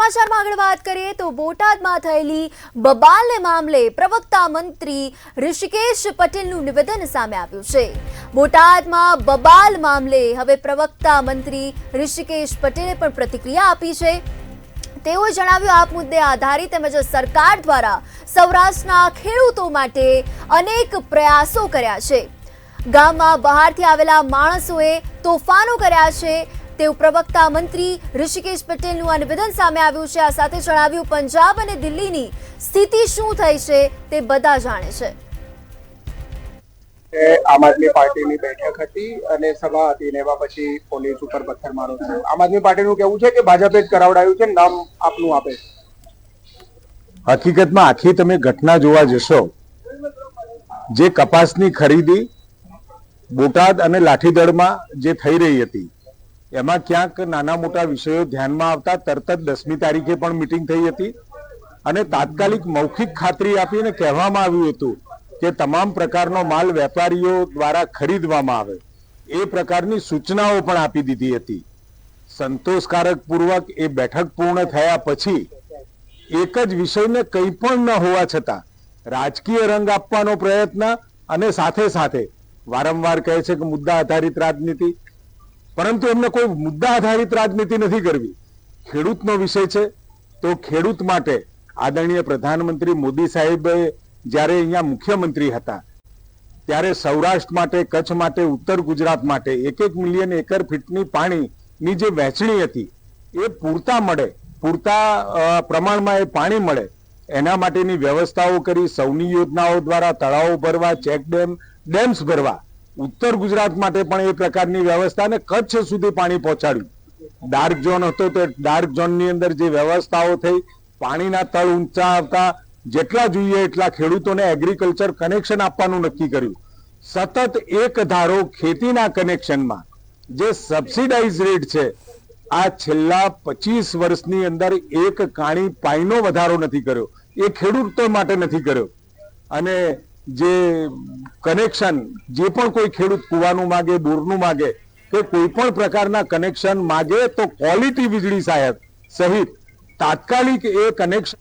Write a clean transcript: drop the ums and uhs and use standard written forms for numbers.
સમાચારમાં આગળ વાત કરીએ તો બોટાદમાં થયેલી બબાલ મામલે પ્રવક્તા મંત્રી ઋષિકેશ પટેલનું નિવેદન સામે આવ્યું છે। બોટાદમાં બબાલ મામલે હવે પ્રવક્તા મંત્રી ઋષિકેશ પટેલે પણ પ્રતિક્રિયા આપી છે। તેઓએ જણાવ્યું આ મુદ્દે આધારિત તેમજ સરકાર દ્વારા સૌરાષ્ટ્રના ખેડૂતો માટે અનેક પ્રયાસો કર્યા છે। ગામમાં બહારથી આવેલા માણસોએ તોફાનો કર્યા છે તેવું પ્રવક્તા મંત્રી ઋષિકેશ પટેલનું આ નિવેદન સામે આવ્યું છે। આ સાથે જણાવ્યું પંજાબ અને દિલ્હીની સ્થિતિ શું થઈ છે તે બધા જાણે છે। આમ આદમી પાર્ટીની બેઠક હતી અને સભા હતી ને એવા પછી પોલીસ ઉપર પથ્થરમારો થયો। આમ આદમી પાર્ટીનું કહેવું છે કે ભાજપે જ કરાવડાવ્યું છે। નામ આપનું આપે। હકીકતમાં આખી તમે ઘટના જોવા જશો, જે કપાસની ખરીદી બોટાદ અને લાઠીદળમાં જે થઈ રહી હતી એમાં ક્યાંક નાના મોટા વિષયો ધ્યાનમાં આવતા તરત જ 10મી તારીખે પણ મીટિંગ થઈ હતી અને તાત્કાલિક મૌખિક ખાતરી આપીને કહેવામાં આવ્યું હતું કે તમામ પ્રકારનો માલ વેપારીઓ દ્વારા ખરીદવામાં આવે, એ પ્રકારની સૂચનાઓ પણ આપી દીધી હતી। સંતોષકારક પૂર્વક એ બેઠક પૂર્ણ થયા પછી એક જ વિષયને કંઈ પણ ન હોવા છતાં રાજકીય રંગ આપવાનો પ્રયત્ન અને સાથે સાથે વારંવાર કહે છે કે મુદ્દા આધારિત રાજનીતિ, પરંતુ એમને કોઈ મુદ્દા આધારિત રાજનીતિ નથી કરવી। ખેડૂતનો વિષય છે તો ખેડૂત માટે આદરણીય પ્રધાનમંત્રી મોદી સાહેબે જ્યારે અહીંયા મુખ્યમંત્રી હતા ત્યારે સૌરાષ્ટ્ર માટે, કચ્છ માટે, ઉત્તર ગુજરાત માટે 1-1 મિલિયન એકર ફીટની પાણીની જે વહેંચણી હતી એ પૂરતા પ્રમાણમાં એ પાણી મળે એના માટેની વ્યવસ્થાઓ કરી। સૌની યોજનાઓ દ્વારા તળાવો ભરવા, ચેક ડેમ્સ ભરવા, ઉત્તર ગુજરાત માટે પણ એ પ્રકારની વ્યવસ્થા અને કચ્છ સુધી પાણી પહોંચાડ્યું। ડાર્ક ઝોન હતો તો ડાર્ક ઝોનની અંદર જે વ્યવસ્થાઓ થઈ, પાણીના તળ ઊંચા આવતા જેટલા જોઈએ એટલા ખેડૂતોને એગ્રીકલ્ચર કનેક્શન આપવાનું નક્કી કર્યું। સતત એક ધારો ખેતીના કનેક્શનમાં જે સબસિડાઇઝ રેટ છે આ છેલ્લા 25 વર્ષની અંદર એક કાણી પાઈનો વધારો નથી કર્યો, એ ખેડૂતો માટે નથી કર્યો। અને જે કનેક્શન જે પણ કોઈ ખેડૂત કુવાનું માગે, બોરનું માગે કે કોઈ પણ પ્રકારના કનેક્શન માગે તો ક્વોલિટી વીજળી સહિત તાત્કાલિક એ કનેક્શન